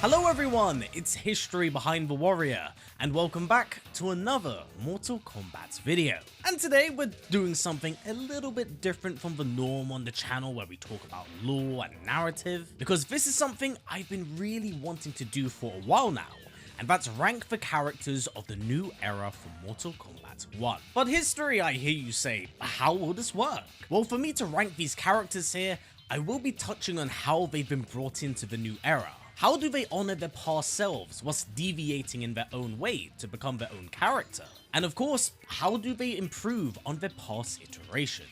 Hello everyone, it's History Behind the Warrior, and welcome back to another Mortal Kombat video. And today we're doing something a little bit different from the norm on the channel where we talk about lore and narrative, because this is something I've been really wanting to do for a while now, and that's rank the characters of the new era for Mortal Kombat 1. But History, I hear you say, how will this work? Well, for me to rank these characters here, I will be touching on how they've been brought into the new era. How do they honor their past selves whilst deviating in their own way to become their own character? And of course, how do they improve on their past iterations?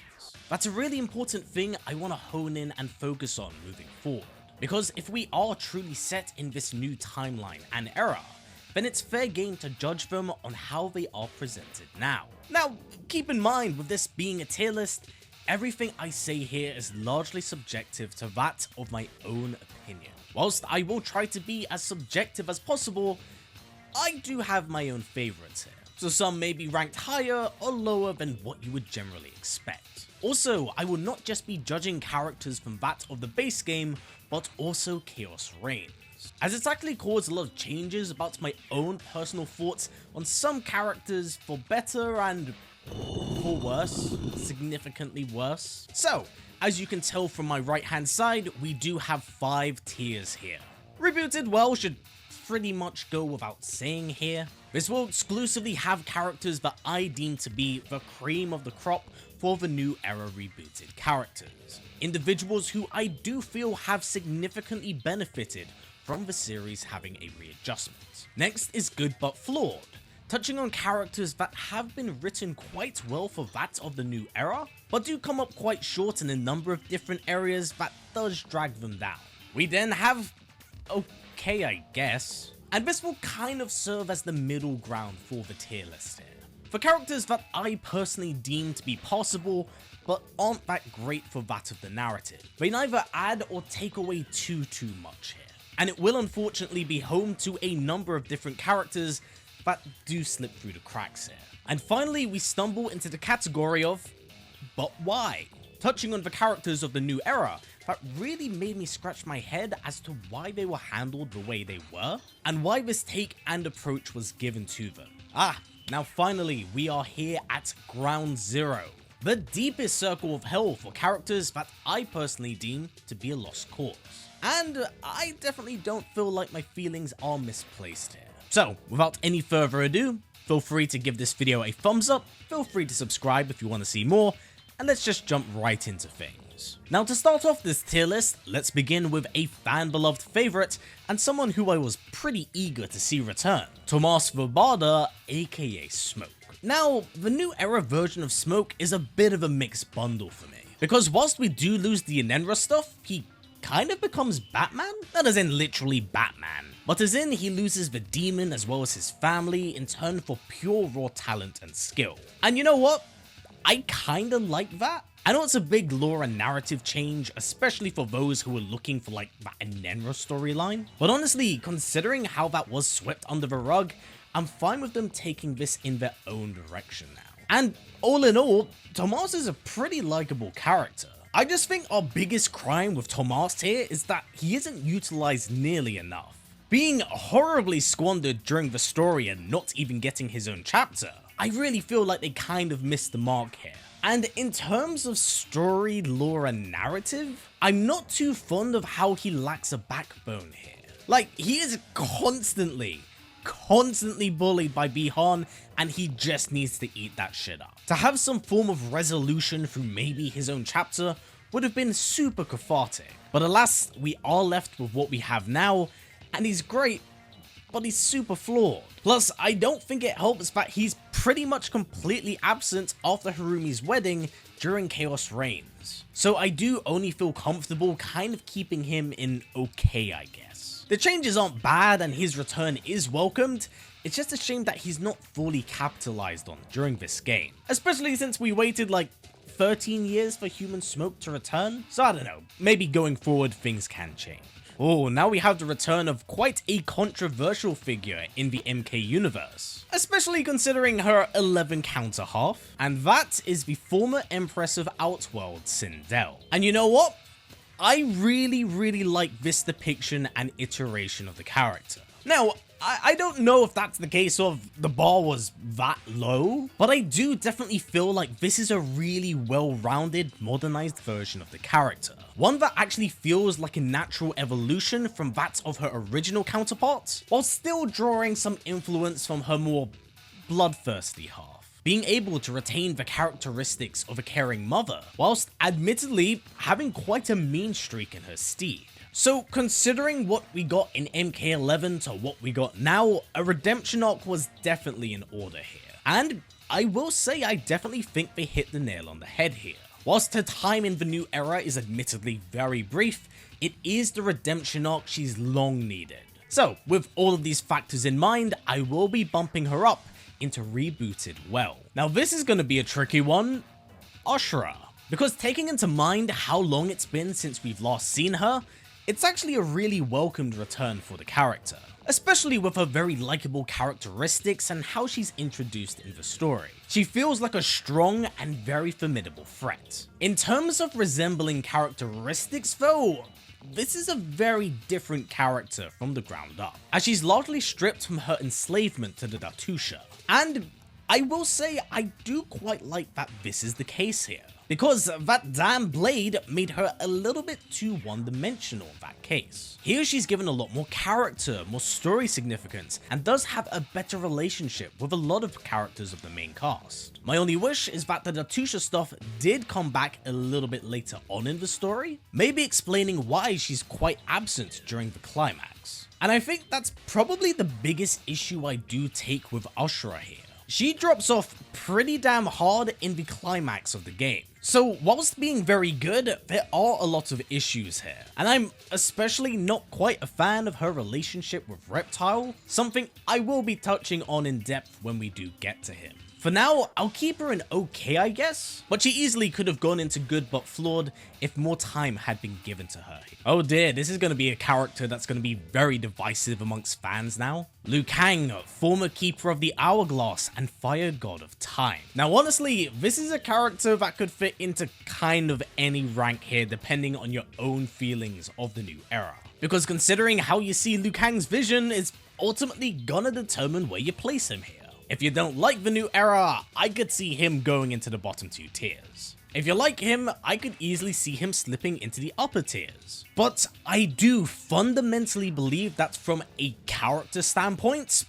That's a really important thing I want to hone in and focus on moving forward. Because if we are truly set in this new timeline and era, then it's fair game to judge them on how they are presented now. Now, keep in mind, with this being a tier list, everything I say here is largely subjective to that of my own opinion. Whilst I will try to be as subjective as possible, I do have my own favourites here, so some may be ranked higher or lower than what you would generally expect. Also, I will not just be judging characters from that of the base game, but also Chaos Reigns, as it's actually caused a lot of changes about my own personal thoughts on some characters for better and for worse, significantly worse. So, as you can tell from my right hand side, we do have 5 tiers here. Rebooted well should pretty much go without saying here. This will exclusively have characters that I deem to be the cream of the crop for the new era rebooted characters. Individuals who I do feel have significantly benefited from the series having a readjustment. Next is good but flawed, touching on characters that have been written quite well for that of the new era, but do come up quite short in a number of different areas that does drag them down. We then have okay, I guess, and this will kind of serve as the middle ground for the tier list here. For characters that I personally deem to be possible, but aren't that great for that of the narrative. They neither add or take away too much here, and it will unfortunately be home to a number of different characters that do slip through the cracks here. And finally, we stumble into the category of, but why? Touching on the characters of the new era that really made me scratch my head as to why they were handled the way they were, and why this take and approach was given to them. Now finally, we are here at Ground Zero, the deepest circle of hell for characters that I personally deem to be a lost cause. And I definitely don't feel like my feelings are misplaced here. So, without any further ado, feel free to give this video a thumbs up, feel free to subscribe if you want to see more, and let's just jump right into things. Now to start off this tier list, let's begin with a fan-beloved favourite, and someone who I was pretty eager to see return, Tomas Verbada, aka Smoke. Now, the new era version of Smoke is a bit of a mixed bundle for me, because whilst we do lose the Enenra stuff, he kind of becomes Batman? Not as in literally Batman, but as in he loses the demon as well as his family in turn for pure raw talent and skill. And you know what? I kinda like that. I know it's a big lore and narrative change, especially for those who are looking for like that Enenra storyline, but honestly, considering how that was swept under the rug, I'm fine with them taking this in their own direction now. And all in all, Tomas is a pretty likable character. I just think our biggest crime with Tomas here is that he isn't utilized nearly enough. Being horribly squandered during the story and not even getting his own chapter, I really feel like they kind of missed the mark here. And in terms of story, lore and narrative, I'm not too fond of how he lacks a backbone here. Like, he is constantly bullied by Bihan, and he just needs to eat that shit up. To have some form of resolution through maybe his own chapter would have been super cathartic, but alas, we are left with what we have now, and he's great, but he's super flawed. Plus, I don't think it helps that he's pretty much completely absent after Harumi's wedding during Chaos Reigns, so I do only feel comfortable kind of keeping him in okay, I guess. The changes aren't bad and his return is welcomed, it's just a shame that he's not fully capitalized on during this game, especially since we waited like 13 years for Human Smoke to return, so I don't know, maybe going forward things can change. Oh, now we have the return of quite a controversial figure in the MK universe, especially considering her 11 counter half, and that is the former Empress of Outworld, Sindel. And you know what? I really like this depiction and iteration of the character. Now, I don't know if that's the case of the bar was that low, but I do definitely feel like this is a really well-rounded, modernized version of the character. One that actually feels like a natural evolution from that of her original counterparts, while still drawing some influence from her more bloodthirsty half. Being able to retain the characteristics of a caring mother, whilst admittedly having quite a mean streak in her steed. So considering what we got in MK11 to what we got now, a redemption arc was definitely in order here. And I will say I definitely think they hit the nail on the head here. Whilst her time in the new era is admittedly very brief, it is the redemption arc she's long needed. So with all of these factors in mind, I will be bumping her up into rebooted well. Now this is going to be a tricky one, Ashrah. Because taking into mind how long it's been since we've last seen her, it's actually a really welcomed return for the character, especially with her very likable characteristics and how she's introduced in the story. She feels like a strong and very formidable threat. In terms of resembling characteristics though, this is a very different character from the ground up, as she's largely stripped from her enslavement to the Datusha. And I will say I do quite like that this is the case here, because that damn blade made her a little bit too one-dimensional in that case. Here she's given a lot more character, more story significance, and does have a better relationship with a lot of characters of the main cast. My only wish is that the Datusha stuff did come back a little bit later on in the story, maybe explaining why she's quite absent during the climax. And I think that's probably the biggest issue I do take with Ashrah here. She drops off pretty damn hard in the climax of the game. So whilst being very good, there are a lot of issues here, and I'm especially not quite a fan of her relationship with Reptile, something I will be touching on in depth when we do get to him. For now, I'll keep her in okay, I guess, but she easily could have gone into good but flawed if more time had been given to her. Oh dear, this is going to be a character that's going to be very divisive amongst fans now. Liu Kang, former Keeper of the Hourglass and Fire God of Time. Now honestly, this is a character that could fit into kind of any rank here depending on your own feelings of the new era. Because considering how you see Liu Kang's vision is ultimately gonna determine where you place him here. If you don't like the new era, I could see him going into the bottom 2 tiers. If you like him, I could easily see him slipping into the upper tiers. But I do fundamentally believe that from a character standpoint,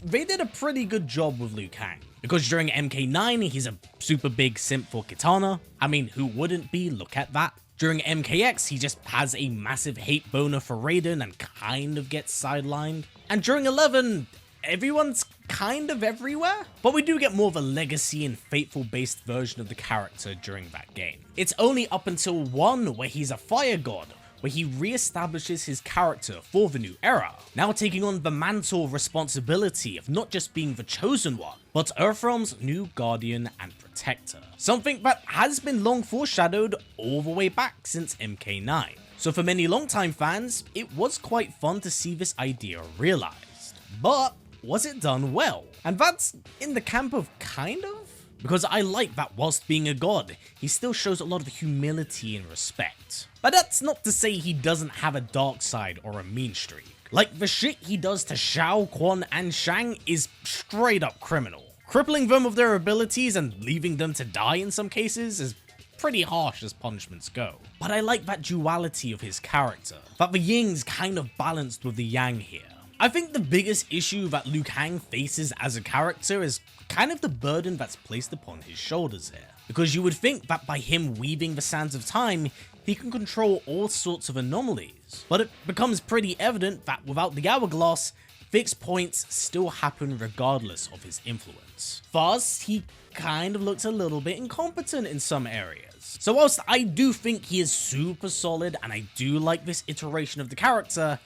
they did a pretty good job with Liu Kang. Because during MK9, he's a super big simp for Kitana. I mean, who wouldn't be? Look at that. During MKX, he just has a massive hate boner for Raiden and kind of gets sidelined. And during 11, everyone's kind of everywhere, but we do get more of a legacy and faithful based version of the character during that game. It's only up until 1 where he's a fire god, where he re-establishes his character for the new era, now taking on the mantle responsibility of not just being the chosen one, but Earthrealm's new guardian and protector. Something that has been long foreshadowed all the way back since MK9. So for many longtime fans, it was quite fun to see this idea realized. But was it done well? And that's in the camp of kind of? Because I like that whilst being a god, he still shows a lot of humility and respect. But that's not to say he doesn't have a dark side or a mean streak. Like the shit he does to Shao, Quan and Shang is straight up criminal. Crippling them of their abilities and leaving them to die in some cases is pretty harsh as punishments go. But I like that duality of his character, that the ying's kind of balanced with the yang here. I think the biggest issue that Liu Kang faces as a character is kind of the burden that's placed upon his shoulders here. Because you would think that by him weaving the sands of time, he can control all sorts of anomalies. But it becomes pretty evident that without the hourglass, fixed points still happen regardless of his influence. Thus, he kind of looks a little bit incompetent in some areas. So whilst I do think he is super solid and I do like this iteration of the character,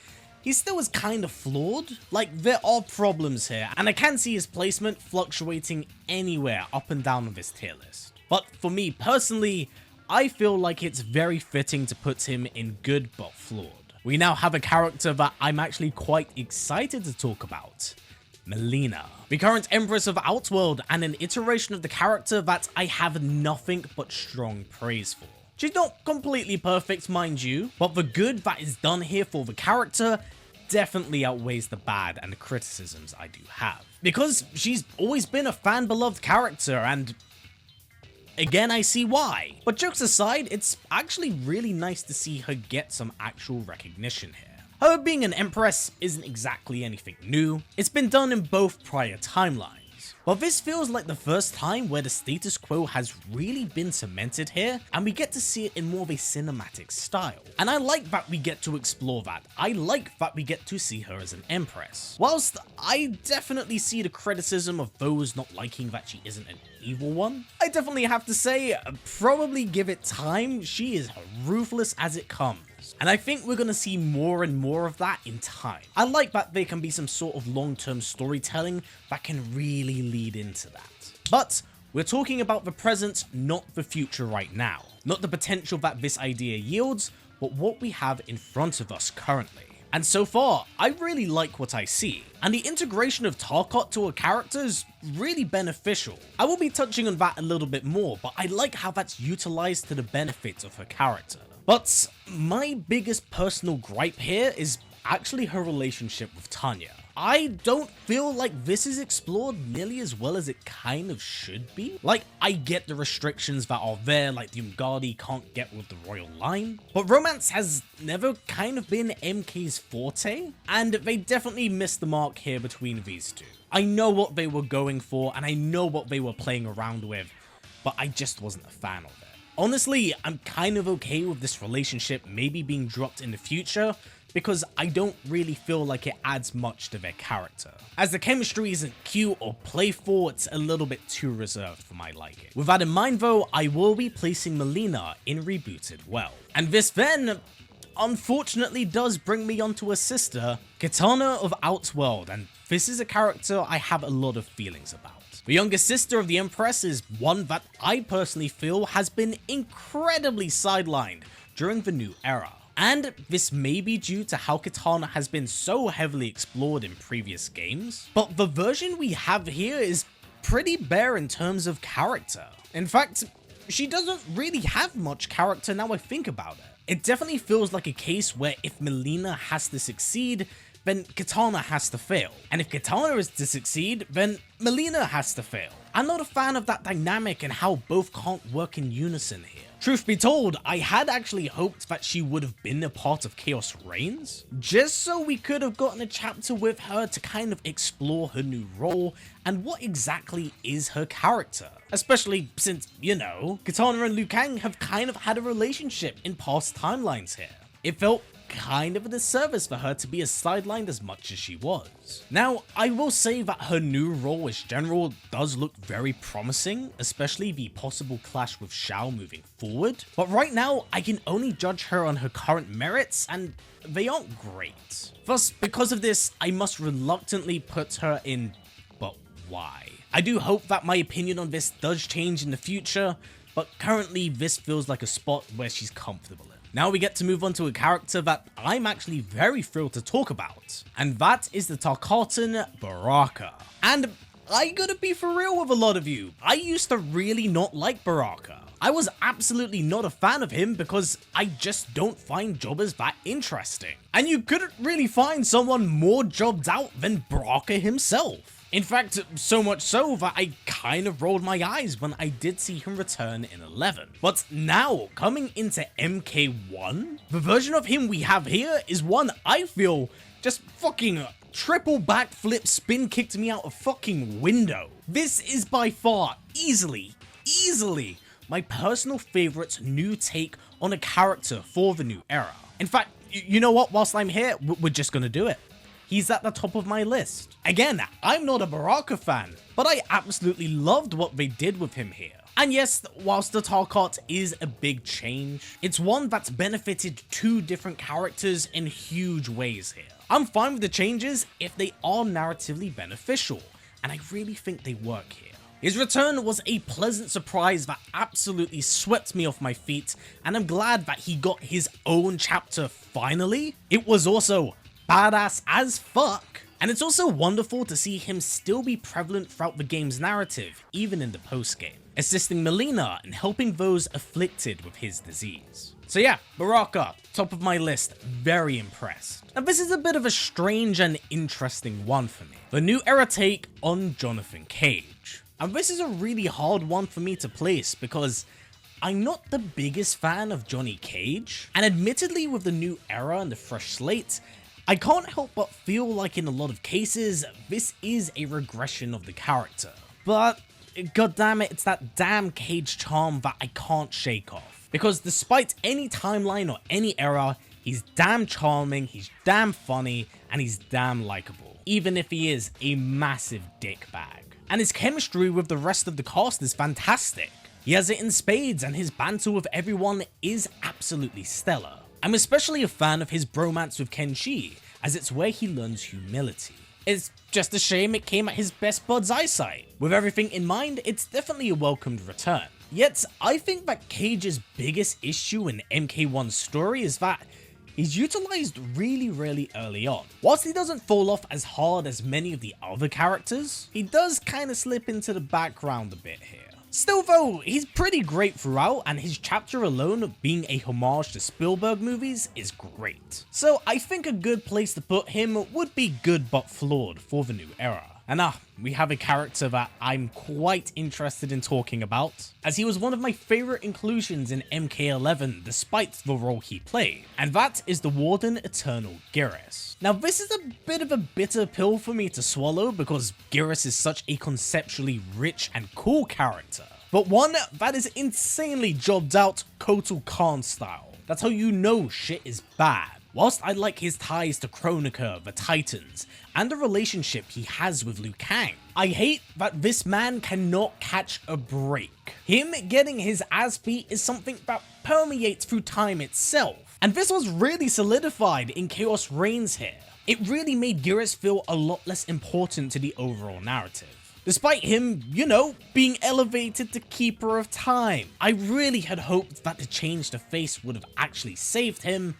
he still is kind of flawed. Like, there are problems here, and I can see his placement fluctuating anywhere up and down on this tier list. But for me personally, I feel like it's very fitting to put him in good but flawed. We now have a character that I'm actually quite excited to talk about. Mileena, the current Empress of Outworld and an iteration of the character that I have nothing but strong praise for. She's not completely perfect, mind you, but the good that is done here for the character definitely outweighs the bad and the criticisms I do have. Because she's always been a fan-beloved character, and again, I see why. But jokes aside, it's actually really nice to see her get some actual recognition here. Her being an empress isn't exactly anything new. It's been done in both prior timelines. But this feels like the first time where the status quo has really been cemented here, and we get to see it in more of a cinematic style. And I like that we get to explore that. I like that we get to see her as an empress. Whilst I definitely see the criticism of those not liking that she isn't an evil one, I definitely have to say, probably give it time, she is ruthless as it comes. And I think we're gonna see more and more of that in time. I like that there can be some sort of long-term storytelling that can really lead into that. But we're talking about the present, not the future right now. Not the potential that this idea yields, but what we have in front of us currently. And so far, I really like what I see. And the integration of Tarkot to a character is really beneficial. I will be touching on that a little bit more, but I like how that's utilized to the benefit of her character. But my biggest personal gripe here is actually her relationship with Tanya. I don't feel like this is explored nearly as well as it kind of should be. Like, I get the restrictions that are there, like the Umgadi can't get with the royal line, but romance has never kind of been MK's forte, and they definitely missed the mark here between these two. I know what they were going for, and I know what they were playing around with, but I just wasn't a fan of it. Honestly, I'm kind of okay with this relationship maybe being dropped in the future, because I don't really feel like it adds much to their character. As the chemistry isn't cute or playful, it's a little bit too reserved for my liking. With that in mind though, I will be placing Mileena in Rebooted Well. And this then, unfortunately, does bring me onto a sister, Kitana of Outworld, and this is a character I have a lot of feelings about. The younger sister of the Empress is one that I personally feel has been incredibly sidelined during the new era. And this may be due to how Kitana has been so heavily explored in previous games, but the version we have here is pretty bare in terms of character. In fact, she doesn't really have much character now I think about it. It definitely feels like a case where if Mileena has to succeed, then Kitana has to fail. And if Kitana is to succeed, then Mileena has to fail. I'm not a fan of that dynamic and how both can't work in unison here. Truth be told, I had actually hoped that she would have been a part of Chaos Reigns, just so we could have gotten a chapter with her to kind of explore her new role and what exactly is her character. Especially since, you know, Kitana and Liu Kang have kind of had a relationship in past timelines here. It felt kind of a disservice for her to be as sidelined as much as she was. Now, I will say that her new role as General does look very promising, especially the possible clash with Shao moving forward, but right now I can only judge her on her current merits, and they aren't great. Thus, because of this, I must reluctantly put her in, but why? I do hope that my opinion on this does change in the future, but currently this feels like a spot where she's comfortable in. Now we get to move on to a character that I'm actually very thrilled to talk about, and that is the Tarkatan Baraka. And I gotta be for real with a lot of you, I used to really not like Baraka. I was absolutely not a fan of him because I just don't find jobbers that interesting. And you couldn't really find someone more jobbed out than Baraka himself. In fact, so much so that I kind of rolled my eyes when I did see him return in 11. But now, coming into MK1, the version of him we have here is one I feel just fucking triple backflip spin kicked me out a fucking window. This is by far, easily, my personal favorite new take on a character for the new era. In fact, you know what, whilst I'm here, we're just gonna do it. He's at the top of my list. Again, I'm not a Baraka fan, but I absolutely loved what they did with him here. And yes, whilst the Tarkot is a big change, it's one that's benefited two different characters in huge ways here. I'm fine with the changes if they are narratively beneficial, and I really think they work here. His return was a pleasant surprise that absolutely swept me off my feet, and I'm glad that he got his own chapter finally. It was also badass as fuck, And it's also wonderful to see him still be prevalent throughout the game's narrative, even in the post-game, assisting Mileena and helping those afflicted with his disease. So yeah, Baraka, top of my list, very impressed. Now this is a bit of a strange and interesting one for me. The New Era take on Jonathan Cage. And this is a really hard one for me to place because I'm not the biggest fan of Johnny Cage, and admittedly with the New Era and the fresh slate, I can't help but feel like in a lot of cases, this is a regression of the character. But god damn it, it's that damn Cage charm that I can't shake off. Because despite any timeline or any era, he's damn charming, he's damn funny, and he's damn likable, even if he is a massive dickbag. And his chemistry with the rest of the cast is fantastic. He has it in spades, and his banter with everyone is absolutely stellar. I'm especially a fan of his bromance with Kenshi, as it's where he learns humility. It's just a shame it came at his best bud's eyesight. With everything in mind, it's definitely a welcomed return. Yet, I think that Cage's biggest issue in MK1's story is that he's utilized really early on. Whilst he doesn't fall off as hard as many of the other characters, he does kinda slip into the background a bit here. Still though, he's pretty great throughout, and his chapter alone being a homage to Spielberg movies is great. So I think a good place to put him would be good but flawed for the New Era. And we have a character that I'm quite interested in talking about, as he was one of my favorite inclusions in MK11 despite the role he played, and that is the Warden Eternal Geras. Now this is a bit of a bitter pill for me to swallow because Geras is such a conceptually rich and cool character, but one that is insanely jobbed out Kotal Khan style. That's how you know shit is bad. Whilst I like his ties to Kronika, the Titans, and the relationship he has with Liu Kang, I hate that this man cannot catch a break. Him getting his ass beat is something that permeates through time itself, and this was really solidified in Chaos Reigns here. It really made Geras feel a lot less important to the overall narrative. Despite him, you know, being elevated to Keeper of Time. I really had hoped that the change to face would have actually saved him,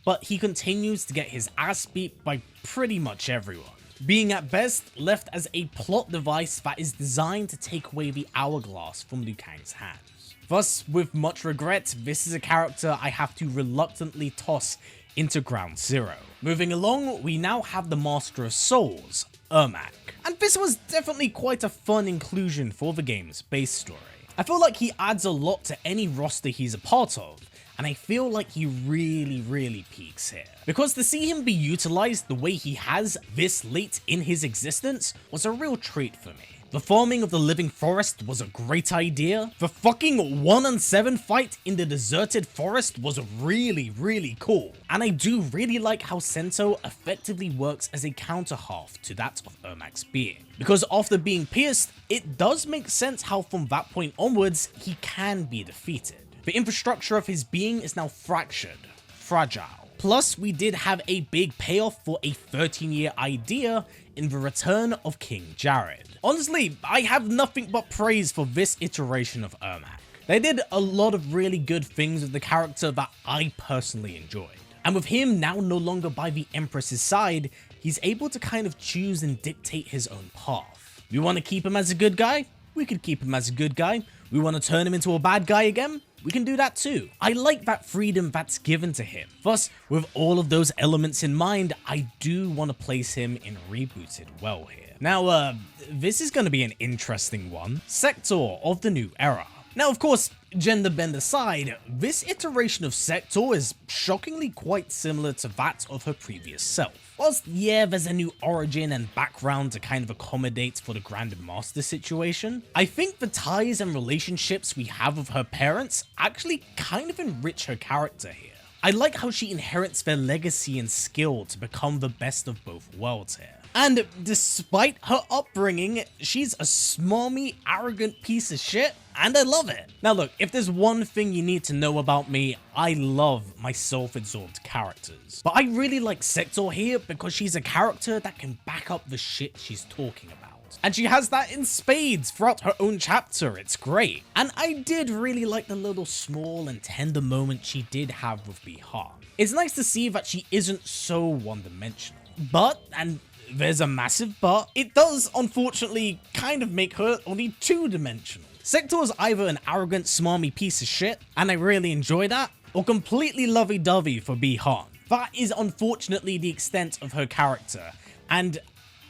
but he continues to get his ass beat by pretty much everyone, being at best left as a plot device that is designed to take away the hourglass from Liu Kang's hands. Thus, with much regret, this is a character I have to reluctantly toss into Ground Zero. Moving along, we now have the Master of Souls, Ermac. And this was definitely quite a fun inclusion for the game's base story. I feel like he adds a lot to any roster he's a part of, and I feel like he really peaks here. Because to see him be utilized the way he has this late in his existence was a real treat for me. The farming of the living forest was a great idea. The fucking 1-on-7 fight in the deserted forest was really cool. And I do really like how Sento effectively works as a counter half to that of Ermac's being. Because after being pierced, it does make sense how from that point onwards, he can be defeated. The infrastructure of his being is now fractured, fragile. Plus, we did have a big payoff for a 13-year idea in the return of King Jared. Honestly, I have nothing but praise for this iteration of Ermac. They did a lot of really good things with the character that I personally enjoyed. And with him now no longer by the Empress's side, he's able to kind of choose and dictate his own path. We want to keep him as a good guy? We could keep him as a good guy. We want to turn him into a bad guy again? We can do that too. I like that freedom that's given to him. Thus, with all of those elements in mind, I do want to place him in Rebooted well here. Now, this is going to be an interesting one. Sektor of the New Era. Now, of course, gender bend aside, this iteration of Sektor is shockingly quite similar to that of her previous self. Whilst, yeah, there's a new origin and background to kind of accommodate for the Grand Master situation, I think the ties and relationships we have with her parents actually kind of enrich her character here. I like how she inherits their legacy and skill to become the best of both worlds here. And despite her upbringing, she's a smarmy, arrogant piece of shit, and I love it. Now look, if there's one thing you need to know about me, I love my self-absorbed characters. But I really like Sektor here because she's a character that can back up the shit she's talking about. And she has that in spades throughout her own chapter, it's great. And I did really like the little small and tender moment she did have with Bihar. It's nice to see that she isn't so one-dimensional. But, and there's a massive but. It does, unfortunately, kind of make her only two-dimensional. Sektor is either an arrogant, smarmy piece of shit, and I really enjoy that, or completely lovey-dovey for Bi-Han. That is unfortunately the extent of her character, and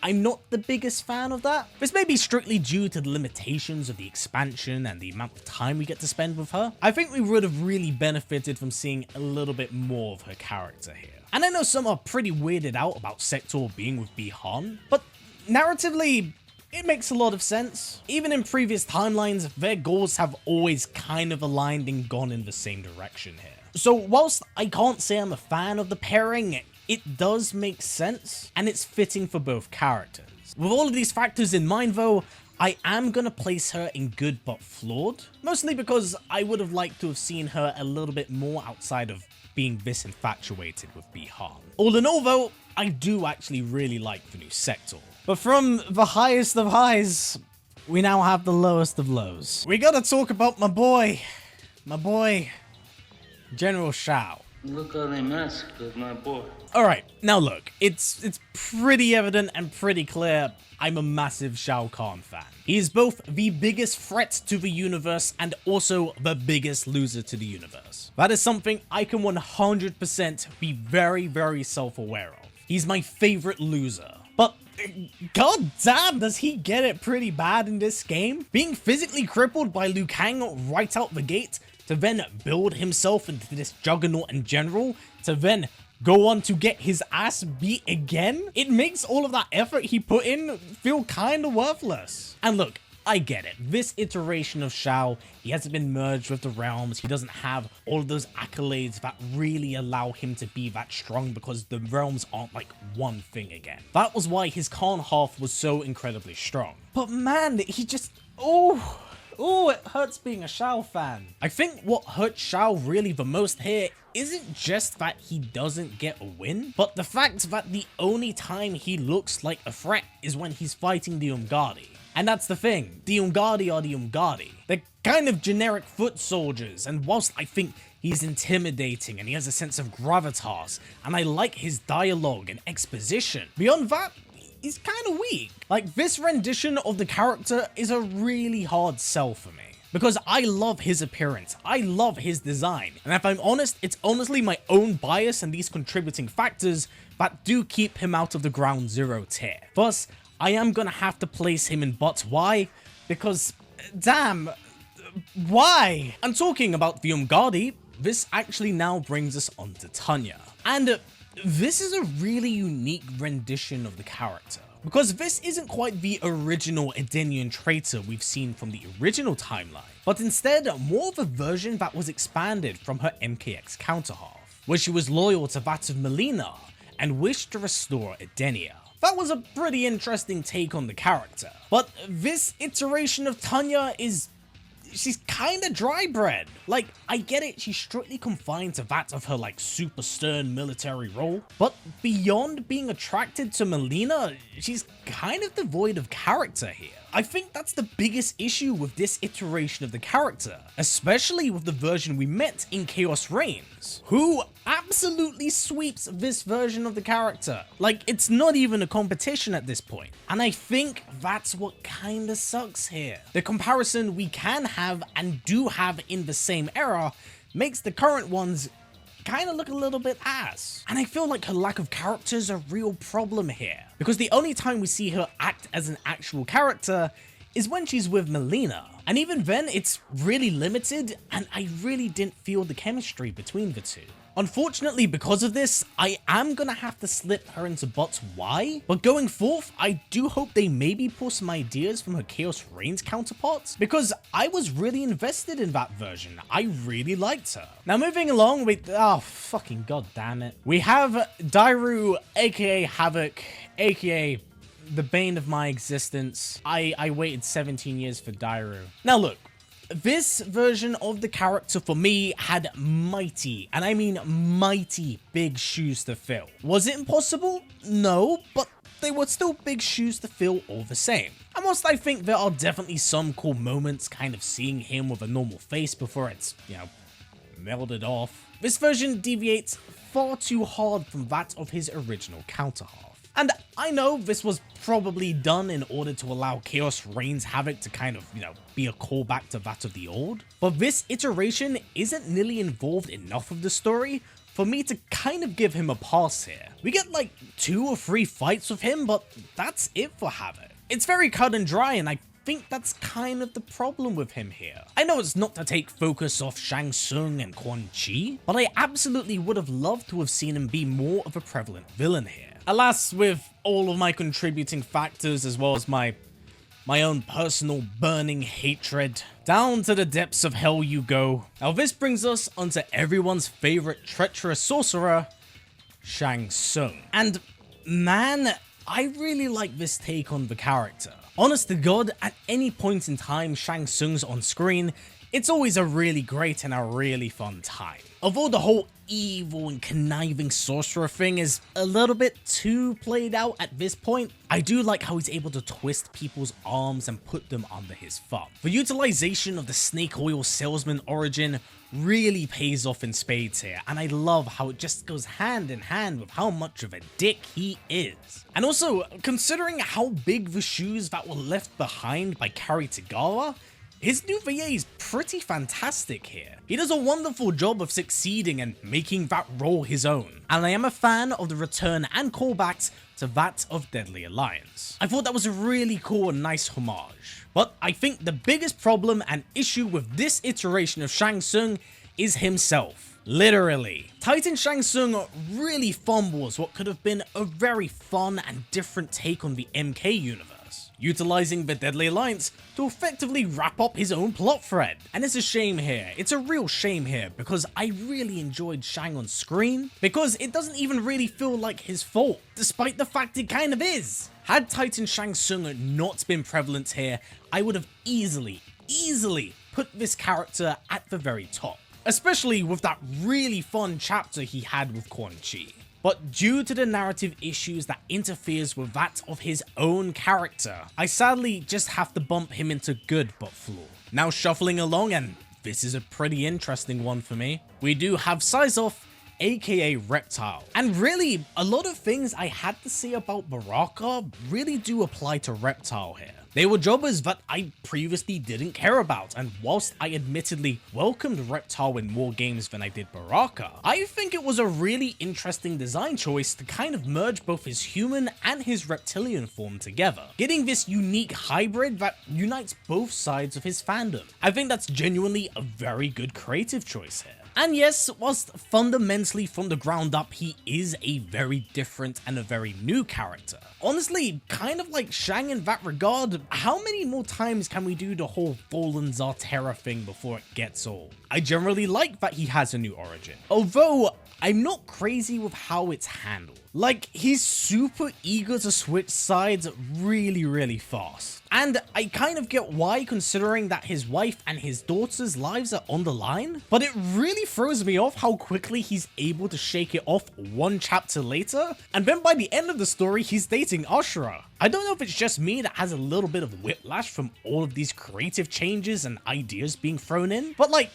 I'm not the biggest fan of that. This may be strictly due to the limitations of the expansion and the amount of time we get to spend with her. I think we would have really benefited from seeing a little bit more of her character here. And I know some are pretty weirded out about Sektor being with Bi-Han, but narratively, it makes a lot of sense. Even in previous timelines, their goals have always kind of aligned and gone in the same direction here. So whilst I can't say I'm a fan of the pairing, it does make sense, and it's fitting for both characters. With all of these factors in mind though, I am gonna place her in good but flawed, mostly because I would have liked to have seen her a little bit more outside of being this infatuated with Bi-Han. All in all though, I do actually really like the new Sektor. But from the highest of highs, we now have the lowest of lows. We gotta talk about my boy, General Shao. Look how they mess with my boy. Alright, now look, it's pretty evident and pretty clear I'm a massive Shao Kahn fan. He is both the biggest threat to the universe and also the biggest loser to the universe. That is something I can 100% be very, very self-aware of. He's my favorite loser. But god damn, does he get it pretty bad in this game? Being physically crippled by Liu Kang right out the gate, to then build himself into this juggernaut and general, to then go on to get his ass beat again? It makes all of that effort he put in feel kinda worthless. And look, I get it. This iteration of Shao, he hasn't been merged with the realms. He doesn't have all of those accolades that really allow him to be that strong because the realms aren't like one thing again. That was why his Kahn half was so incredibly strong. But man, he just, oh, it hurts being a Shao fan. I think what hurts Shao really the most here isn't just that he doesn't get a win, but the fact that the only time he looks like a threat is when he's fighting the Umgadi. And that's the thing, the Umgadi are the Umgadi. They're kind of generic foot soldiers, and whilst I think he's intimidating and he has a sense of gravitas, and I like his dialogue and exposition, beyond that, he's kind of weak. Like, this rendition of the character is a really hard sell for me. Because I love his appearance, I love his design, and if I'm honest, it's honestly my own bias and these contributing factors that do keep him out of the ground zero tier. Thus, I am gonna have to place him in but why? Because, damn, why? And talking about the Umgadi, this actually now brings us on to Tanya. And this is a really unique rendition of the character, because this isn't quite the original Edenian traitor we've seen from the original timeline, but instead more of a version that was expanded from her MKX counterhalf, where she was loyal to that of Mileena and wished to restore Edenia. That was a pretty interesting take on the character, but this iteration of Tanya she's kinda dry bread. Like, I get it, she's strictly confined to that of her like super stern military role, but beyond being attracted to Mileena, she's kind of devoid of character here. I think that's the biggest issue with this iteration of the character, especially with the version we met in Chaos Reigns, who absolutely sweeps this version of the character. Like, it's not even a competition at this point. And I think that's what kinda sucks here. The comparison we can have and do have in the same era makes the current ones kind of look a little bit ass. And I feel like her lack of character is a real problem here, because the only time we see her act as an actual character is when she's with Mileena. And even then, it's really limited, and I really didn't feel the chemistry between the two. Unfortunately, because of this, I am gonna have to slip her into but why, but going forth, I do hope they maybe pull some ideas from her Chaos Reigns counterparts, because I was really invested in that version. I really liked her. Now moving along with, oh fucking god damn it, we have Dairu, aka Havik, aka the bane of my existence. I waited 17 years for Dairu. Now look, this version of the character for me had mighty, and I mean mighty, big shoes to fill. Was it impossible? No, but they were still big shoes to fill all the same. And whilst I think there are definitely some cool moments kind of seeing him with a normal face before it's, you know, melted off, this version deviates far too hard from that of his original counterhalf. And I know this was probably done in order to allow Chaos Reign's Havik to kind of, be a callback to that of the old, but this iteration isn't nearly involved enough of the story for me to kind of give him a pass here. We get like 2 or 3 fights with him, but that's it for Havik. It's very cut and dry, and I think that's kind of the problem with him here. I know it's not to take focus off Shang Tsung and Quan, but I absolutely would have loved to have seen him be more of a prevalent villain here. Alas, with all of my contributing factors as well as my own personal burning hatred, down to the depths of hell you go. Now this brings us onto everyone's favorite treacherous sorcerer, Shang Tsung. And man, I really like this take on the character. Honest to God, at any point in time Shang Tsung's on screen, it's always a really great and a really fun time. Although the whole evil and conniving sorcerer thing is a little bit too played out at this point, I do like how he's able to twist people's arms and put them under his thumb. The utilization of the snake oil salesman origin really pays off in spades here, and I love how it just goes hand in hand with how much of a dick he is. And also, considering how big the shoes that were left behind by Kari Tagawa, his new VA is pretty fantastic here. He does a wonderful job of succeeding and making that role his own, and I am a fan of the return and callbacks to that of Deadly Alliance. I thought that was a really cool and nice homage. But I think the biggest problem and issue with this iteration of Shang Tsung is himself. Literally. Titan Shang Tsung really fumbles what could have been a very fun and different take on the MK universe, utilizing the Deadly Alliance to effectively wrap up his own plot thread. And it's a shame here, it's a real shame here, because I really enjoyed Shang on screen, because it doesn't even really feel like his fault, despite the fact it kind of is. Had Titan Shang Tsung not been prevalent here, I would have easily put this character at the very top, especially with that really fun chapter he had with Quan. But due to the narrative issues that interferes with that of his own character, I sadly just have to bump him into good but flaw. Now shuffling along, and this is a pretty interesting one for me, we do have Cyrax, aka Reptile. And really, a lot of things I had to say about Baraka really do apply to Reptile here. They were jobbers that I previously didn't care about, and whilst I admittedly welcomed Reptile in more games than I did Baraka, I think it was a really interesting design choice to kind of merge both his human and his reptilian form together, getting this unique hybrid that unites both sides of his fandom. I think that's genuinely a very good creative choice here. And yes, whilst fundamentally from the ground up he is a very different and a very new character, honestly, kind of like Shang in that regard, how many more times can we do the whole Fallen Zartera thing before it gets old? I generally like that he has a new origin, although I'm not crazy with how it's handled. Like, he's super eager to switch sides really fast. And I kind of get why, considering that his wife and his daughter's lives are on the line, but it really throws me off how quickly he's able to shake it off one chapter later, and then by the end of the story he's dating Ashrah. I don't know if it's just me that has a little bit of whiplash from all of these creative changes and ideas being thrown in, but like,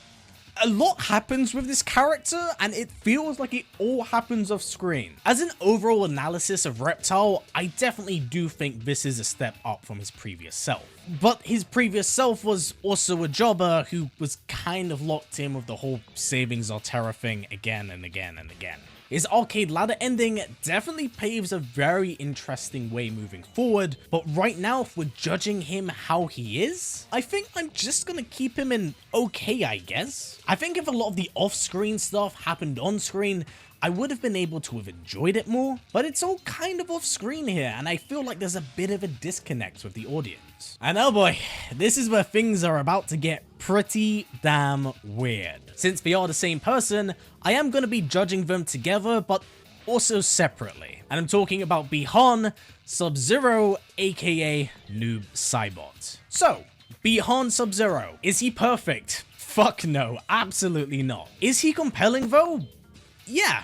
a lot happens with this character, and it feels like it all happens off screen. As an overall analysis of Reptile, I definitely do think this is a step up from his previous self. But his previous self was also a jobber who was kind of locked in with the whole saving Zartera thing again and again and again. His arcade ladder ending definitely paves a very interesting way moving forward, but right now, if we're judging him how he is, I think I'm just gonna keep him in okay, I guess. I think if a lot of the off-screen stuff happened on screen, I would have been able to have enjoyed it more, but it's all kind of off screen here, and I feel like there's a bit of a disconnect with the audience. And oh boy, this is where things are about to get pretty damn weird. Since they are the same person, I am going to be judging them together, but also separately. And I'm talking about Bi-Han Sub-Zero, aka Noob Saibot. So, Bi-Han Sub-Zero, is he perfect? Fuck no, absolutely not. Is he compelling though? Yeah,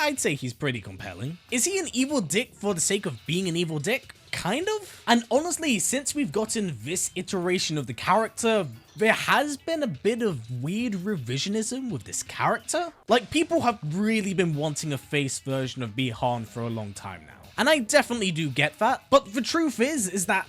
I'd say he's pretty compelling. Is he an evil dick for the sake of being an evil dick? Kind of. And honestly, since we've gotten this iteration of the character, there has been a bit of weird revisionism with this character. Like, people have really been wanting a face version of Bi-Han for a long time now. And I definitely do get that, but the truth is that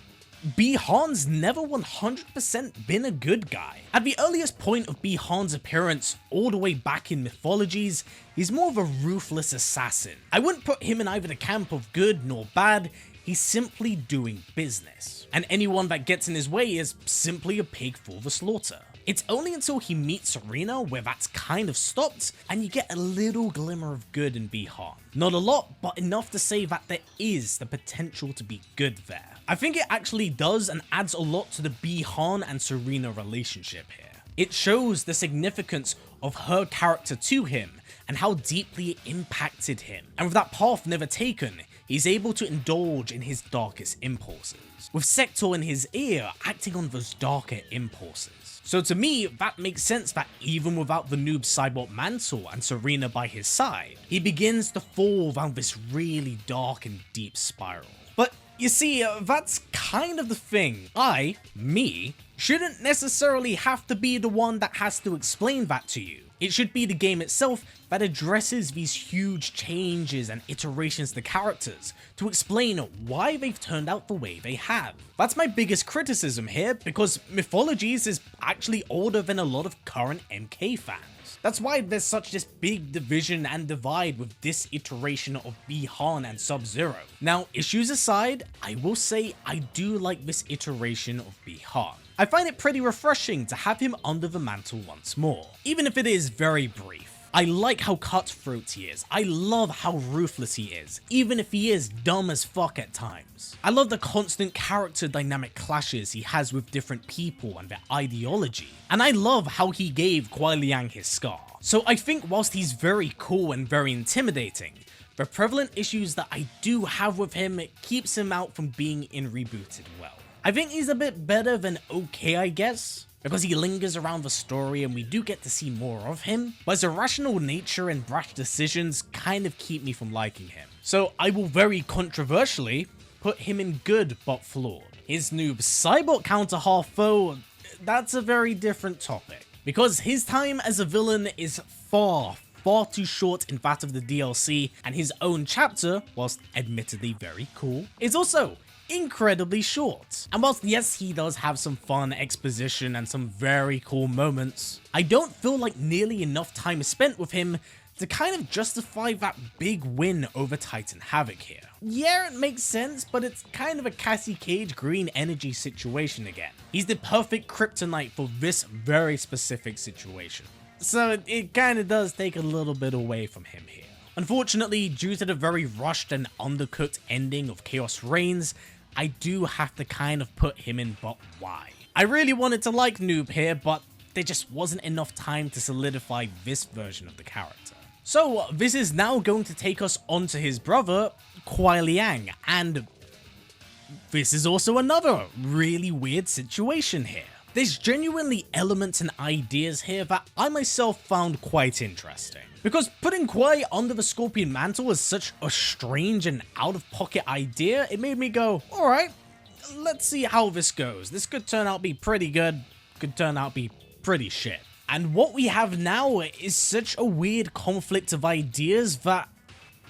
Bi-Han's never 100% been a good guy. At the earliest point of Bi-Han's appearance, all the way back in mythologies, he's more of a ruthless assassin. I wouldn't put him in either the camp of good nor bad, he's simply doing business. And anyone that gets in his way is simply a pig for the slaughter. It's only until he meets Serena where that's kind of stopped, and you get a little glimmer of good in Bi-Han. Not a lot, but enough to say that there is the potential to be good there. I think it actually does and adds a lot to the Bi-Han and Serena relationship here. It shows the significance of her character to him and how deeply it impacted him. And with that path never taken, he's able to indulge in his darkest impulses, with Sektor in his ear acting on those darker impulses. So to me, that makes sense that even without the noob cyborg mantle and Serena by his side, he begins to fall down this really dark and deep spiral. But you see, that's kind of the thing. Me, shouldn't necessarily have to be the one that has to explain that to you. It should be the game itself that addresses these huge changes and iterations to the characters to explain why they've turned out the way they have. That's my biggest criticism here, because Mythologies is actually older than a lot of current MK fans. That's why there's such this big division and divide with this iteration of Bi-Han and Sub-Zero. Now, issues aside, I will say I do like this iteration of Bi-Han. I find it pretty refreshing to have him under the mantle once more, even if it is very brief. I like how cutthroat he is, I love how ruthless he is, even if he is dumb as fuck at times. I love the constant character dynamic clashes he has with different people and their ideology, and I love how he gave Kuai Liang his scar. So I think whilst he's very cool and very intimidating, the prevalent issues that I do have with him keeps him out from being in Rebooted well. I think he's a bit better than okay, I guess, because he lingers around the story and we do get to see more of him, but his irrational nature and brash decisions kind of keep me from liking him. So I will very controversially put him in good but flawed. His noob cyborg counterpart though, that's a very different topic, because his time as a villain is far too short in that of the DLC, and his own chapter, whilst admittedly very cool, is also incredibly short. And whilst yes, he does have some fun exposition and some very cool moments, I don't feel like nearly enough time is spent with him to kind of justify that big win over Titan Havik here. Yeah, it makes sense, but it's kind of a Cassie Cage green energy situation again. He's the perfect kryptonite for this very specific situation. So it kind of does take a little bit away from him here. Unfortunately, due to the very rushed and undercooked ending of Chaos Reigns, I do have to kind of put him in but why. I really wanted to like Noob here, but there just wasn't enough time to solidify this version of the character. So this is now going to take us onto his brother, Kuai Liang, and this is also another really weird situation here. There's genuinely elements and ideas here that I myself found quite interesting. Because putting Kuai under the Scorpion Mantle is such a strange and out-of-pocket idea, it made me go, alright, let's see how this goes. This could turn out to be pretty good, could turn out to be pretty shit. And what we have now is such a weird conflict of ideas that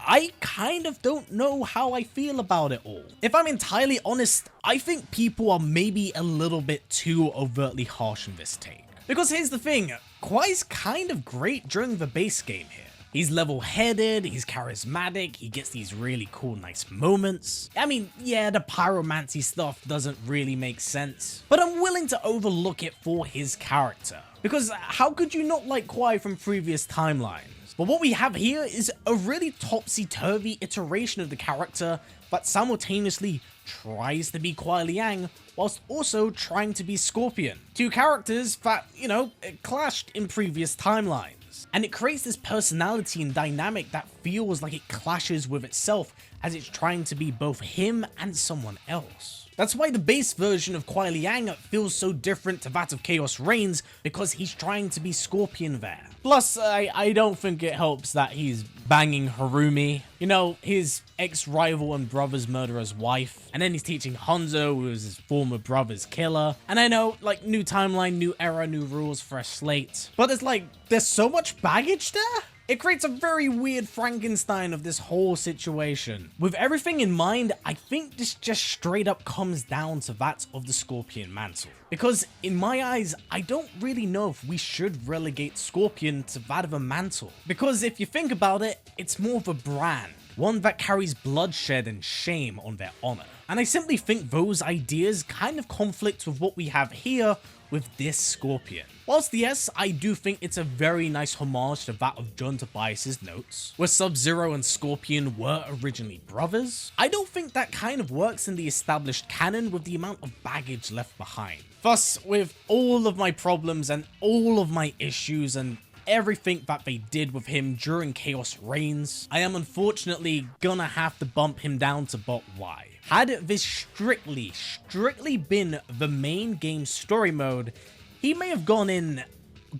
I kind of don't know how I feel about it all. If I'm entirely honest, I think people are maybe a little bit too overtly harsh in this take. Because here's the thing, Kuai's kind of great during the base game here. He's level-headed, he's charismatic, he gets these really cool nice moments. I mean, yeah, the pyromancy stuff doesn't really make sense, but I'm willing to overlook it for his character. Because how could you not like Kuai from previous timelines? But what we have here is a really topsy-turvy iteration of the character that simultaneously tries to be Kuai Liang whilst also trying to be Scorpion. Two characters that, you know, clashed in previous timelines. And it creates this personality and dynamic that feels like it clashes with itself as it's trying to be both him and someone else. That's why the base version of Kuai Liang feels so different to that of Chaos Reigns, because he's trying to be Scorpion there. Plus, I don't think it helps that he's banging Harumi, you know, his ex-rival and brother's murderer's wife, and then he's teaching Hanzo, who is his former brother's killer. And I know, like, new timeline, new era, new rules, fresh slate, but it's like, there's so much baggage there? It creates a very weird Frankenstein of this whole situation. With everything in mind, I think this just straight up comes down to that of the Scorpion Mantle. Because in my eyes, I don't really know if we should relegate Scorpion to that of a mantle. Because if you think about it, it's more of a brand. One that carries bloodshed and shame on their honor. And I simply think those ideas kind of conflict with what we have here with this Scorpion. Whilst yes, I do think it's a very nice homage to that of John Tobias's notes, where Sub-Zero and Scorpion were originally brothers, I don't think that kind of works in the established canon with the amount of baggage left behind. Thus, with all of my problems and all of my issues and everything that they did with him during Chaos Reigns, I am unfortunately gonna have to bump him down to bot Y. Had this strictly been the main game story mode, he may have gone in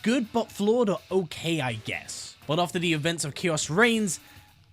good but flawed or okay, I guess. But after the events of Chaos Reigns,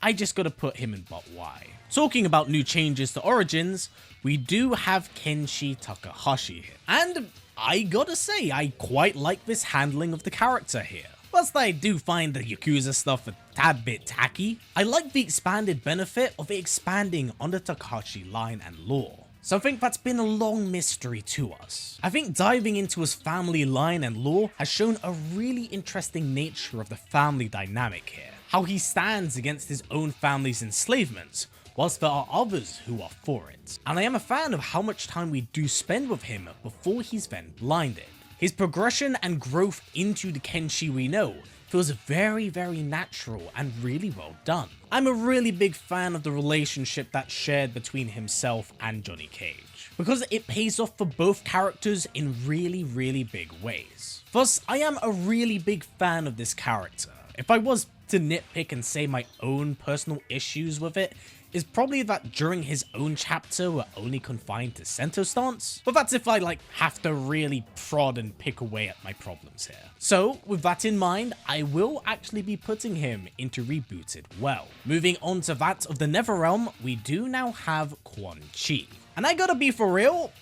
I just gotta put him in bot Y. Talking about new changes to Origins, we do have Kenshi Takahashi here. And I gotta say, I quite like this handling of the character here. Whilst I do find the Yakuza stuff a tad bit tacky, I like the expanded benefit of it expanding on the Takahashi line and lore. Something that's been a long mystery to us. I think diving into his family line and lore has shown a really interesting nature of the family dynamic here. How he stands against his own family's enslavement, whilst there are others who are for it. And I am a fan of how much time we do spend with him before he's then blinded. His progression and growth into the Kenshi we know feels very natural and really well done. I'm a really big fan of the relationship that's shared between himself and Johnny Cage, because it pays off for both characters in really big ways. Thus, I am a really big fan of this character. If I was to nitpick and say my own personal issues with it, is probably that during his own chapter we're only confined to Sento stance, but that's if I have to really prod and pick away at my problems here. So with that in mind, I will actually be putting him into Rebooted well. Moving on to that of the Netherrealm, we do now have Quan Chi. And I gotta be for real,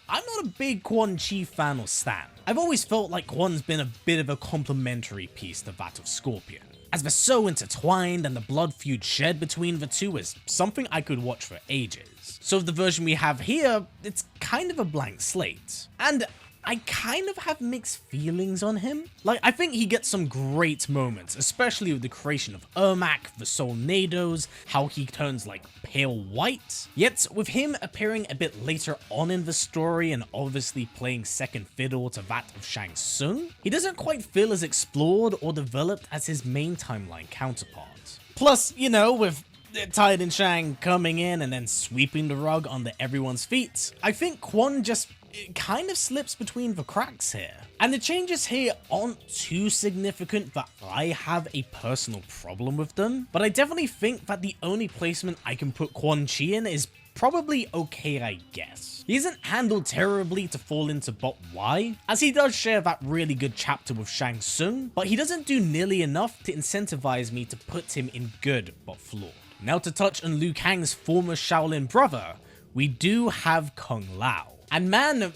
I'm not a big Quan Chi fan or stan. I've always felt like Quan's been a bit of a complementary piece to that of Scorpion, as they're so intertwined and the blood feud shared between the two is something I could watch for ages. So the version we have here, it's kind of a blank slate. And I kind of have mixed feelings on him. I think he gets some great moments, especially with the creation of Ermac, the Solnados, how he turns pale white. Yet with him appearing a bit later on in the story and obviously playing second fiddle to that of Shang Tsung, he doesn't quite feel as explored or developed as his main timeline counterpart. Plus, with Tide Shang coming in and then sweeping the rug under everyone's feet, I think Quan just kind of slips between the cracks here. And the changes here aren't too significant that I have a personal problem with them, but I definitely think that the only placement I can put Quan Chi in is probably okay, I guess. He isn't handled terribly to fall into bot Y, as he does share that really good chapter with Shang Tsung, but he doesn't do nearly enough to incentivize me to put him in good but flawed. Now to touch on Liu Kang's former Shaolin brother, we do have Kung Lao. And man,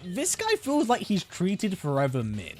this guy feels like he's treated forever mid.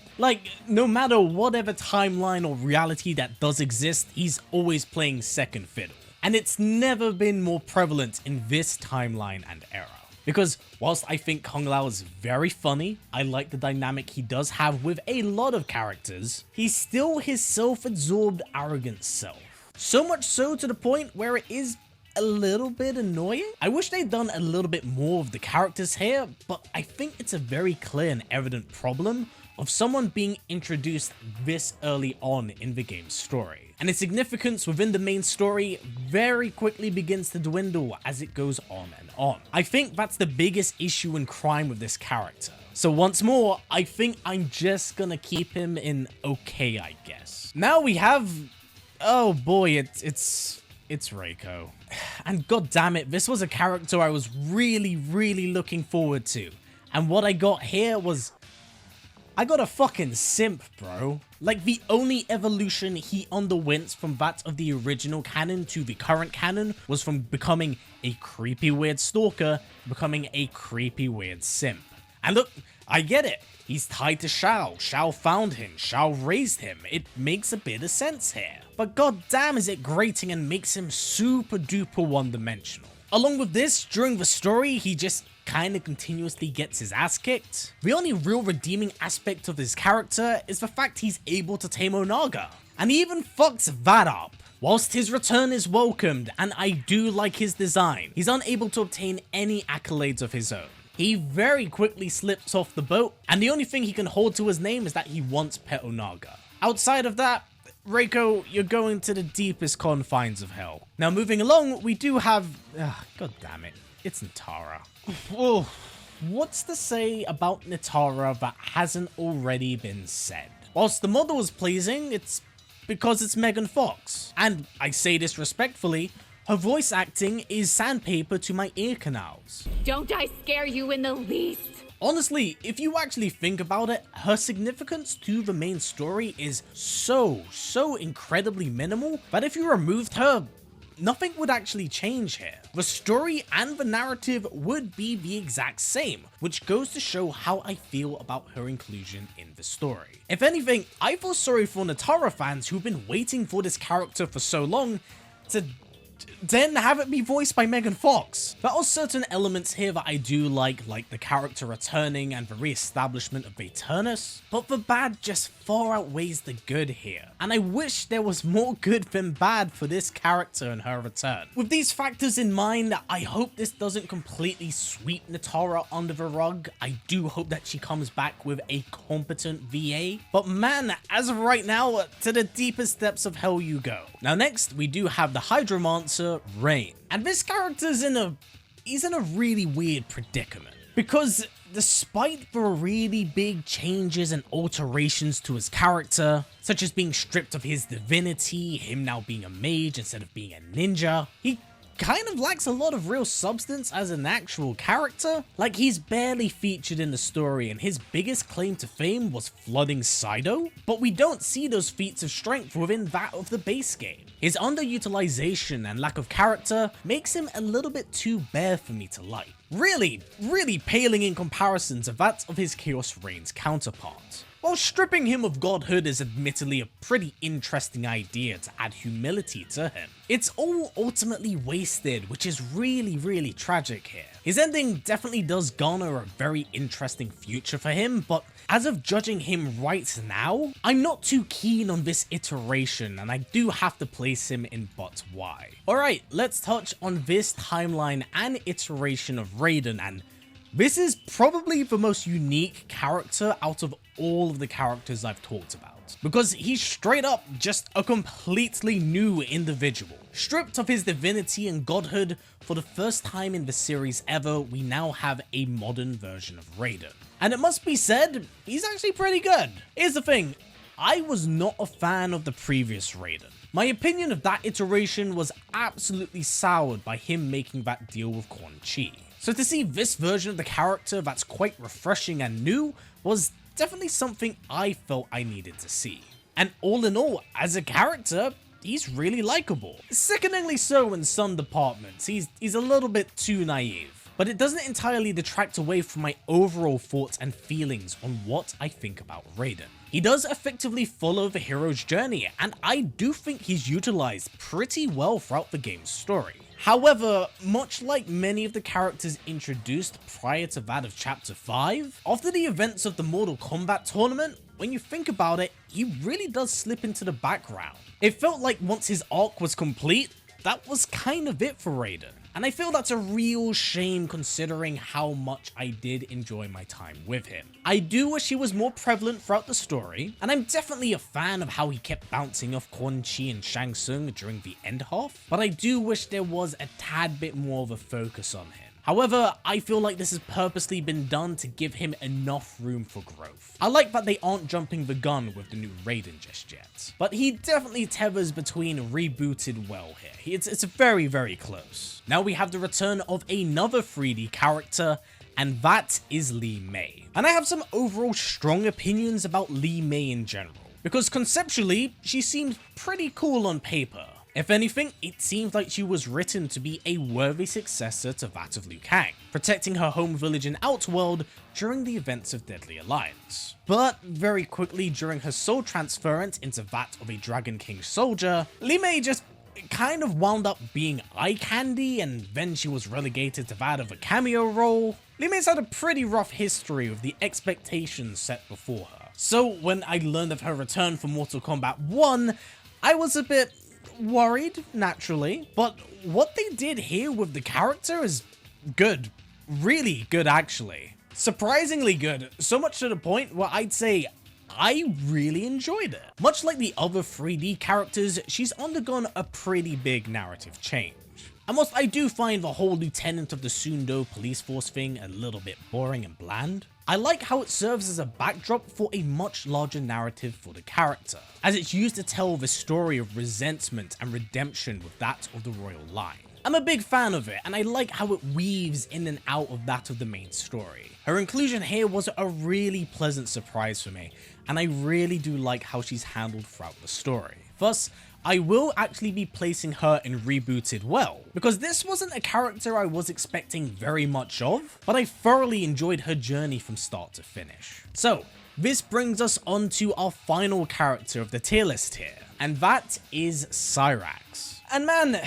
No matter whatever timeline or reality that does exist, he's always playing second fiddle. And it's never been more prevalent in this timeline and era. Because whilst I think Kung Lao is very funny, I like the dynamic he does have with a lot of characters, he's still his self-absorbed, arrogant self. So much so to the point where it is a little bit annoying. I wish they'd done a little bit more of the characters here, but I think it's a very clear and evident problem of someone being introduced this early on in the game's story. And its significance within the main story very quickly begins to dwindle as it goes on and on. I think that's the biggest issue and crime with this character. So once more, I think I'm just gonna keep him in okay, I guess. Now we have, oh boy, it's Reiko. And god damn it, this was a character I was really looking forward to. And what I got here was, I got a fucking simp, bro. The only evolution he underwent from that of the original canon to the current canon was from becoming a creepy weird stalker to becoming a creepy weird simp. And look, I get it. He's tied to Shao. Shao found him. Shao raised him. It makes a bit of sense here. But goddamn is it grating and makes him super duper one-dimensional. Along with this, during the story, he just kinda continuously gets his ass kicked. The only real redeeming aspect of his character is the fact he's able to tame Onaga. And he even fucks that up. Whilst his return is welcomed, and I do like his design, he's unable to obtain any accolades of his own. He very quickly slips off the boat, and the only thing he can hold to his name is that he once pet Onaga. Outside of that, Reiko, you're going to the deepest confines of hell. Now moving along, we do have... God damn it, it's Nitara. Oh, what's to say about Nitara that hasn't already been said? Whilst the model is pleasing, it's because it's Megan Fox. And I say this respectfully, her voice acting is sandpaper to my ear canals. Don't I scare you in the least? Honestly, if you actually think about it, her significance to the main story is so incredibly minimal that if you removed her, nothing would actually change here. The story and the narrative would be the exact same, which goes to show how I feel about her inclusion in the story. If anything, I feel sorry for Nitara fans who've been waiting for this character for so long to then have it be voiced by Megan Fox. There are certain elements here that I do like the character returning and the re-establishment of Eternus, but the bad just far outweighs the good here, and I wish there was more good than bad for this character and her return. With these factors in mind, I hope this doesn't completely sweep Nitara under the rug. I do hope that she comes back with a competent VA, but man, as of right now, to the deepest depths of hell you go. Now next, we do have the Hydromancer, Rain. And this character's he's in a really weird predicament. Because despite the really big changes and alterations to his character, such as being stripped of his divinity, him now being a mage instead of being a ninja, he kind of lacks a lot of real substance as an actual character. Like, he's barely featured in the story, and his biggest claim to fame was flooding Sido, but we don't see those feats of strength within that of the base game. His underutilization and lack of character makes him a little bit too bare for me to like. Really paling in comparison to that of his Chaos Reigns counterpart. While stripping him of godhood is admittedly a pretty interesting idea to add humility to him, it's all ultimately wasted, which is really tragic here. His ending definitely does garner a very interesting future for him, but as of judging him right now, I'm not too keen on this iteration, and I do have to place him in but why. Alright, let's touch on this timeline and iteration of Raiden, and this is probably the most unique character out of all of the characters I've talked about, because he's straight up just a completely new individual. Stripped of his divinity and godhood, for the first time in the series ever, we now have a modern version of Raiden. And it must be said, he's actually pretty good. Here's the thing, I was not a fan of the previous Raiden. My opinion of that iteration was absolutely soured by him making that deal with Quan. So to see this version of the character that's quite refreshing and new was definitely something I felt I needed to see. And all in all, as a character, he's really likable. Sickeningly so in some departments, he's a little bit too naive. But it doesn't entirely detract away from my overall thoughts and feelings on what I think about Raiden. He does effectively follow the hero's journey, and I do think he's utilized pretty well throughout the game's story. However, much like many of the characters introduced prior to that of Chapter 5, after the events of the Mortal Kombat tournament, when you think about it, he really does slip into the background. It felt like once his arc was complete, that was kind of it for Raiden. And I feel that's a real shame considering how much I did enjoy my time with him. I do wish he was more prevalent throughout the story, and I'm definitely a fan of how he kept bouncing off Quan and Shang Tsung during the end half, but I do wish there was a tad bit more of a focus on him. However, I feel like this has purposely been done to give him enough room for growth. I like that they aren't jumping the gun with the new Raiden just yet, but he definitely tethers between rebooted well here. It's very close. Now we have the return of another 3D character, and that is Li Mei. And I have some overall strong opinions about Li Mei in general, because conceptually, she seems pretty cool on paper. If anything, it seems like she was written to be a worthy successor to that of Liu Kang, protecting her home village in Outworld during the events of Deadly Alliance. But very quickly during her soul transference into that of a Dragon King soldier, Li Mei just kind of wound up being eye candy, and then she was relegated to that of a cameo role. Li Mei's had a pretty rough history with the expectations set before her. So when I learned of her return for Mortal Kombat 1, I was a bit worried, naturally, but what they did here with the character is good. Really good, actually. Surprisingly good, so much to the point where I'd say I really enjoyed it. Much like the other 3D characters, she's undergone a pretty big narrative change. And whilst I do find the whole Lieutenant of the Sundo police force thing a little bit boring and bland, I like how it serves as a backdrop for a much larger narrative for the character, as it's used to tell the story of resentment and redemption with that of the royal line. I'm a big fan of it, and I like how it weaves in and out of that of the main story. Her inclusion here was a really pleasant surprise for me, and I really do like how she's handled throughout the story. Thus, I will actually be placing her in Rebooted well, because this wasn't a character I was expecting very much of, but I thoroughly enjoyed her journey from start to finish. So, this brings us on to our final character of the tier list here, and that is Cyrax. And man,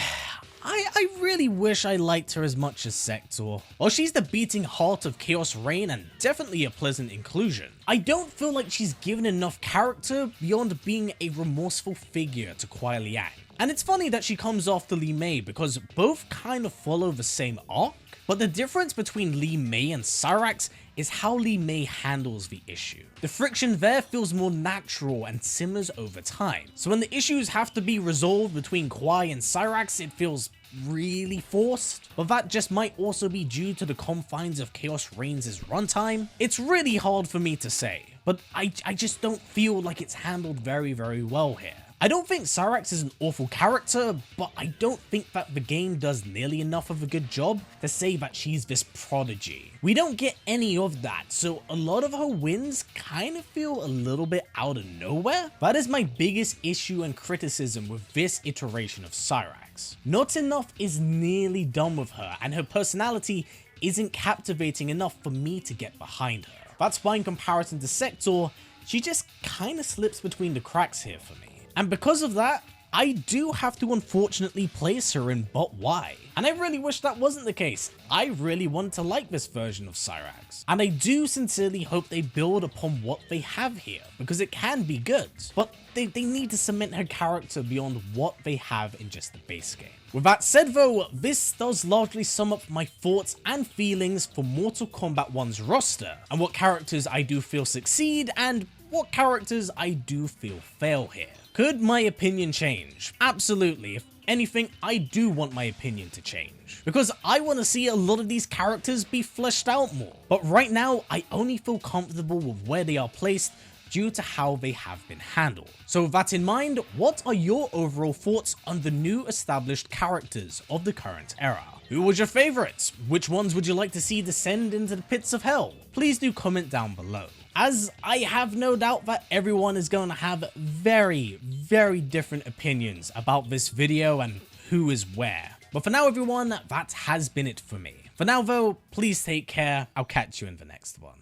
I really wish I liked her as much as Sektor. While she's the beating heart of Chaos Reign and definitely a pleasant inclusion, I don't feel like she's given enough character beyond being a remorseful figure to Kuai Liang. And it's funny that she comes after Li Mei because both kind of follow the same arc, but the difference between Li Mei and Cyrax is how Li Mei handles the issue. The friction there feels more natural and simmers over time. So when the issues have to be resolved between Kuai and Cyrax, it feels really forced, but that just might also be due to the confines of Chaos Reigns' runtime. It's really hard for me to say, but I just don't feel like it's handled very well here. I don't think Cyrax is an awful character, but I don't think that the game does nearly enough of a good job to say that she's this prodigy. We don't get any of that, so a lot of her wins kind of feel a little bit out of nowhere. That is my biggest issue and criticism with this iteration of Cyrax. Not enough is nearly done with her, and her personality isn't captivating enough for me to get behind her. That's why in comparison to Sektor, she just kind of slips between the cracks here for me. And because of that, I do have to unfortunately place her in But Why. And I really wish that wasn't the case. I really want to like this version of Cyrax. And I do sincerely hope they build upon what they have here, because it can be good. But they need to cement her character beyond what they have in just the base game. With that said though, this does largely sum up my thoughts and feelings for Mortal Kombat 1's roster, and what characters I do feel succeed and what characters I do feel fail here. Could my opinion change? Absolutely. If anything, I do want my opinion to change, because I want to see a lot of these characters be fleshed out more. But right now, I only feel comfortable with where they are placed due to how they have been handled. So with that in mind, what are your overall thoughts on the new established characters of the current era? Who was your favorites? Which ones would you like to see descend into the pits of hell? Please do comment down below, as I have no doubt that everyone is going to have very different opinions about this video and who is where. But for now everyone, that has been it for me. For now though, please take care. I'll catch you in the next one.